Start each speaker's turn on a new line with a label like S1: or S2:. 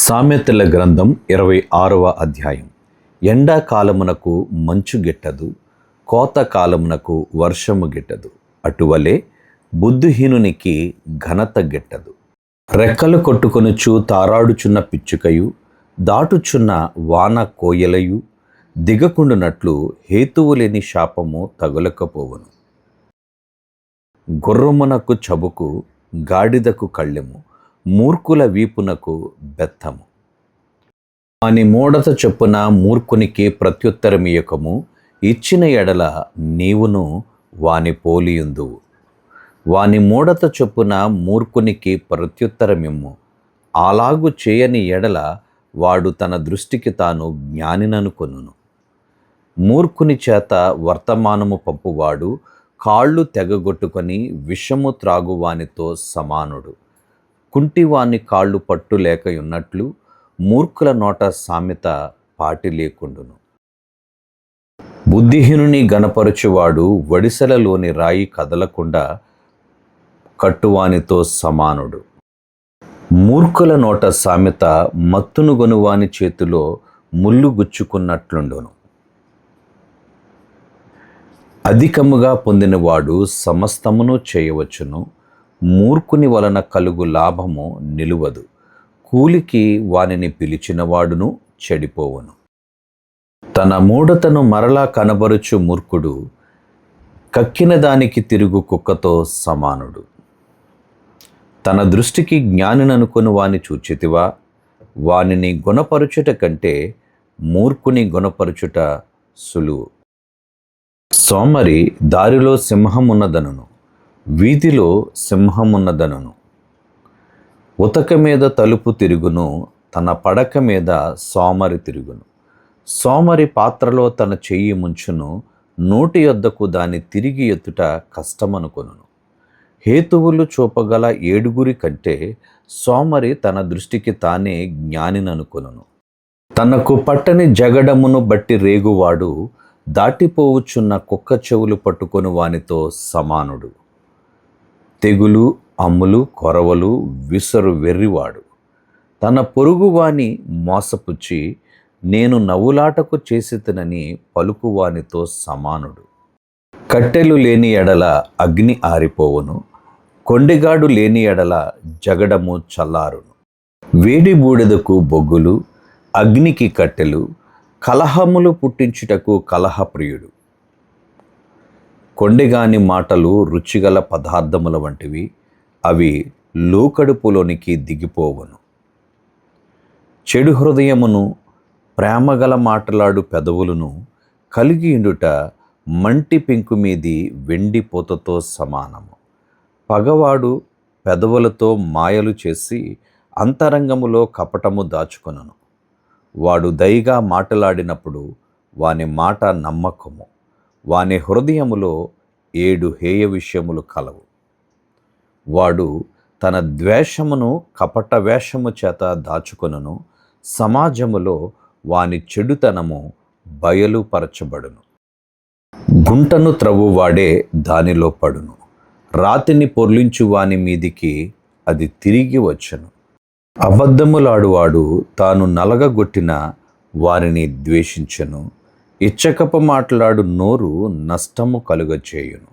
S1: సామెతల గ్రంథం 26వ అధ్యాయం. ఎండాకాలమునకు మంచు గిట్టదు, కోతకాలమునకు వర్షము గిట్టదు, అటువలే బుద్ధిహీనునికి ఘనత గిట్టదు. రెక్కలు కొట్టుకొనుచు తారాడుచున్న పిచ్చుకయు, దాటుచున్న వాన కోయలయు దిగకుండునట్లు హేతువు లేని శాపము తగులకపోవును. గుర్రమునకు చబుకు, గాడిదకు కళ్ళెము, మూర్ఖుల వీపునకు బెత్తము. వాని మూఢత చొప్పున మూర్ఖునికి ప్రత్యుత్తరమియకము, ఇచ్చిన ఎడల నీవును వాని పోలియుందువు. వాని మూఢత చొప్పున మూర్ఖునికి ప్రత్యుత్తరమిమ్ము, అలాగు చేయని ఎడల వాడు తన దృష్టికి తాను జ్ఞానిననుకొనును. మూర్ఖుని చేత వర్తమానము పంపువాడు కాళ్ళు తెగగొట్టుకొని విషము త్రాగువానితో సమానుడు. కుంటివాని కాళ్ళు పట్టు లేకయున్నట్లు మూర్ఖుల నోట సామెత పాటి లేకుండును. బుద్ధిహీనుని గణపరచువాడు వడిసెలలోని రాయి కదలకుండా కట్టువానితో సమానుడు. మూర్ఖుల నోట సామెత మత్తును గొనువాని చేతిలో ముళ్ళు గుచ్చుకున్నట్లుండును. అధికముగా పొందినవాడు సమస్తమును చేయవచ్చును, మూర్ఖుని వలన కలుగు లాభము నిలువదు. కూలికి వానిని పిలిచినవాడును చెడిపోవును. తన మూఢతను మరలా కనబరుచు మూర్ఖుడు కక్కిన దానికి తిరుగు కుక్కతో సమానుడు. తన దృష్టికి జ్ఞానిననుకొని వాని చూచితివా? వానిని గుణపరుచుట కంటే మూర్ఖుని గుణపరుచుట సులువు. సోమరి దారిలో సింహమున్నదనును, వీధిలో సింహమున్నదనును. ఉతక మీద తలుపు తిరుగును, తన పడక మీద సోమరి తిరుగును. సోమరి పాత్రలో తన చెయ్యి ముంచును, నోటి యొద్దకు దాన్ని తిరిగి ఎత్తుట కష్టమనుకొనును. హేతువులు చూపగల 7 కంటే సోమరి తన దృష్టికి తానే జ్ఞానిననుకొనును. తనకు పట్టని జగడమును బట్టి రేగువాడు దాటిపోవుచున్న కుక్క చెవులు పట్టుకొని వానితో సమానుడు. తెగులు, అమ్ములు, కొరవలు విసరు వెర్రివాడు తన పొరుగువాని మోసపుచ్చి నేను నవ్వులాటకు చేసితనని పలుకువానితో సమానుడు. కట్టెలు లేని ఎడల అగ్ని ఆరిపోవును, కొండెగాడు లేని ఎడల జగడము చల్లారును. వేడి బూడిదకు బొగ్గులు, అగ్నికి కట్టెలు, కలహములు పుట్టించుటకు కలహప్రియుడు. కొండెగాని మాటలు రుచిగల పదార్థముల వంటివి, అవి లోకడుపులోనికి దిగిపోవును. చెడు హృదయమును, ప్రేమగల మాటలాడు పెదవులను కలిగి ఉండుట మంటి పెంకు మీది వెండి పూతతో సమానము. పగవాడు పెదవులతో మాయలు చేసి అంతరంగములో కపటము దాచుకొనును. వాడు దయగా మాటలాడినప్పుడు వాని మాట నమ్మకము. వాని హృదయములో 7 హేయ విషయములు కలవు. వాడు తన ద్వేషమును కపట వేషము చేత దాచుకొనును. సమాజములో వాని చెడుతనము బయలుపరచబడును. గుంటను త్రవ్వువాడే దానిలో పడును, రాతిని పొర్లించు వాని మీదికి అది తిరిగి వచ్చును. అబద్ధములాడువాడు తాను నలగగొట్టిన వారిని ద్వేషించును. ఇచ్చకపు మాట్లాడు నోరు నష్టము కలుగచేయును.